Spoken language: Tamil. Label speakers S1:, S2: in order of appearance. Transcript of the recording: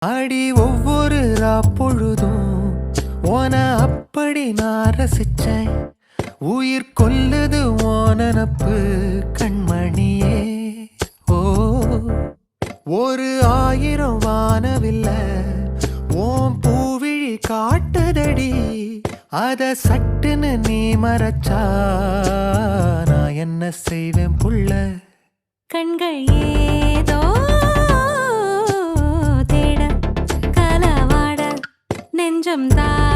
S1: அடி ஒவ்வொரு பொழுதும் ஓன அப்படி நான் ரசிச்சேன். உயிர் கொல்லுது ஓனனப்பு கண்மணியே. ஓ ஒரு 1000 வானவில்ல ஓம் பூவிழி காட்டுதடி. அத சட்டுன்னு நீ மறைச்சா நான் என்ன செய்வேன் புள்ள.
S2: கண்கள் ஏதோ தேட கலவாட நெஞ்சம் தான்